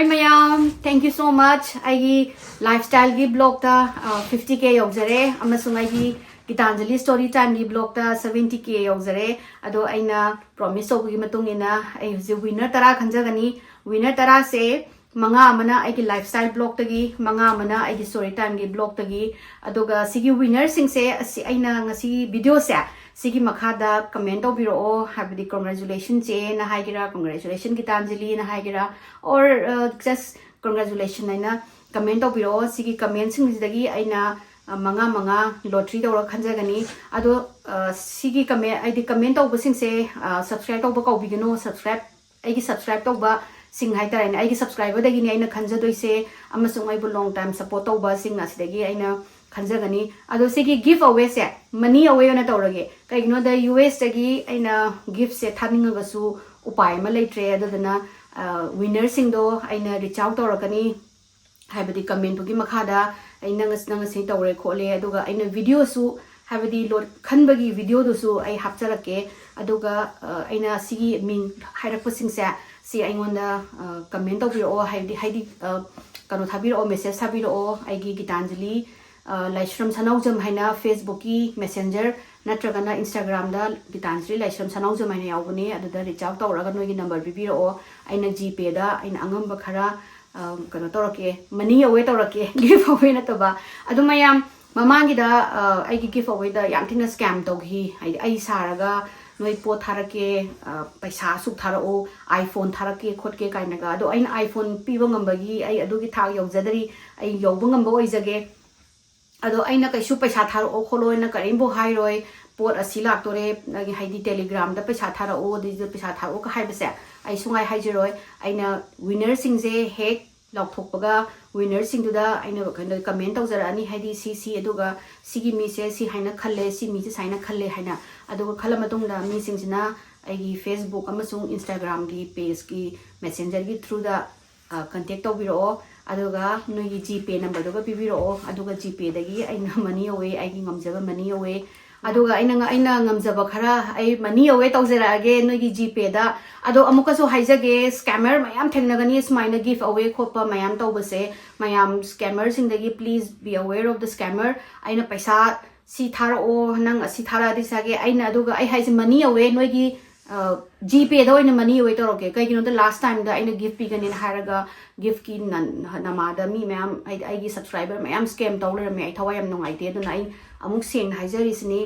Hi mayam, thank you so much. I lifestyle gi blog ta 50k yogzare. Amasung I Gitanjali story time gi blog ta 70k yogzare. Ado aina promise ogi matung ina I winner tara khanjagani. Winner tara se manga mana I lifestyle blog tagi manga mana I story time gi blog tagi. Adoga sigi winner sing se aina ngasi video se sigi makhada comment obiro habdi congratulations che na haigira congratulations Gitanjali na haigira or just congratulations aina comment obiro sigi comment sing dagi aina manga lottery dawra khanjagani ado sigi comment I comment obasing se subscribe oba ko bigano subscribe I subscribe oba sing hai tara I subscriber dagi ni aina khanjadoi se amasung ai bu long time support oba sing na sidagi aina khanjagani ado sigi giveaway se money away na tawrage kaigno da US dagi aina gift se thaninga su upay ma leitre adana winner sing do aina reach out tawrakani habadi comment gi makhada aina ngang se tawre khole aduga aina video su habadi lot khanbagi video do su ai hapcharake aduga aina sigi min hairakpasing se si aingonda comment tawbiro haidi kano thabiro message thabiro aigi Gitanjali Laishram Sanaujam haina Facebook ki messenger natragana Instagram da Gitanjali Laishram Sanaujam haina yaubune adada reach out tawraga noigi number bibiro aina GPay da aina angamba khara kano tawrake money away tawrake giveaway na toba adu mayam mamangi da aigi giveaway da yam thina scam tawgi ai saraga noi po tharake paisa su tharao iPhone tharake khotke kainaga adu aina iPhone piba ngambagi ai adu gi thak yojadari ai yobu ngamba oijage ado aina kaisu paisa tharo kholo na karimbo hairoi pot asi laktore nagi haidi telegram da paisa tharo di paisa tharo ka haibase ai sungai haijiroi aina winner singje hek laukthokpaga winner singduda aina bakanda comment tawjarani haidi si aduga sigi mi se si haina khalle si mi se saina khalle haina aduga khala matungda mi singsina aigi Facebook amasung Instagram gi page gi messenger gi through da contact tawbiro aduga noigi GPay number doga pibiro aduga GPay dagi aina money away aigi ngamjaba money away aduga aina ngamjaba khara ai money away tawjarage noigi GPay da ado amuka so haijage scammer mayam thengnagani smaina give away khopa mayam tawbase mayam scammer sing dagi please be aware of the scammer aina paisa si tharo nang asi thara disage aina aduga ai haise money away noigi GPay da oina money away toroke kaigino the last time da aina gift pigan in haraga gift ki namada mi mayam ai gi subscriber mayam scam tawler me ai thawayam nongai te duna ai amuk seng haijari sini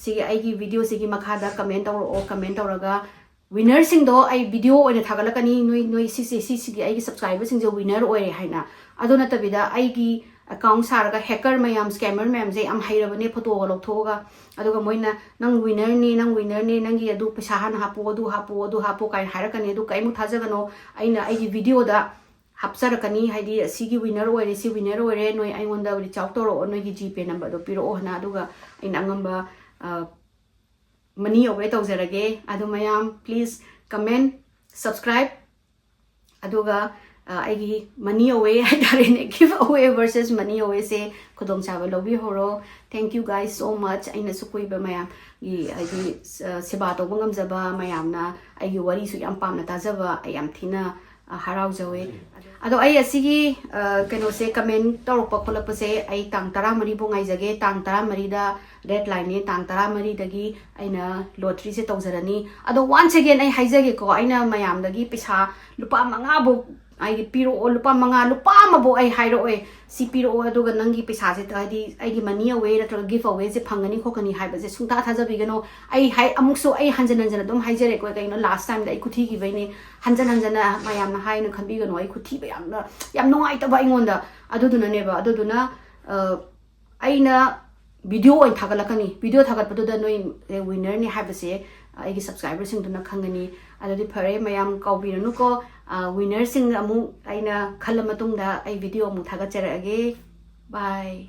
sigi ai gi video sigi makhada comment tawraga winner sing do ai video oina thagalakani noi si ai gi subscriber sing je winner oire haina adona tabida ai gi account saraga hacker mayam scammer mayam je am hairabane photo ga lokthoga aduga moina nang winner ni nang gi adu paisa han hapo kai hairakani adu kai mu thajagano aina ai gi video da hapsarakani haidi sigi winner oire si winner oire noi aingonda reach out toro noi gi GPay number do piro hana aduga aina angamba money away tawjarage adu mayam please comment subscribe aduga aigi money away hadarene give away versus money away se khodong chaba lobi horo thank you guys so much aina sukuiba mayam gi aigi seba to bangam jaba mayam na aigi wari su yam pamna tajaba ayam thina harau jawe ado ai asigi keno se comment torok pakholap se ai tang 13 bo ngai jage tang 13 da red line ni tang 13 dagi aina lottery se tawjarani ado once again ai haijage ko aina mayam dagi pisa lupa manga bo ai piro lupa manga lupa mabo ai hairo oi si piro aduga nangi pisa se tadi ai gi money away ra give away se phangani khokani haiba se sungta thajabigano ai hai amukso ai hanjan dum haijare ko kaino last time da ai kuthi gi baini hanjan mayam na haina khanbigano ai kuthi ba yam nongai ta ba ingonda aduduna neba aduduna aina video oin thagalakani video thagatpadu da noi winner ni haibase ai gi subscriber sing duna khangani adudi phare mayam kaubiranu ko winner sing amu aina khala matungda ai video mu thagatjarage bye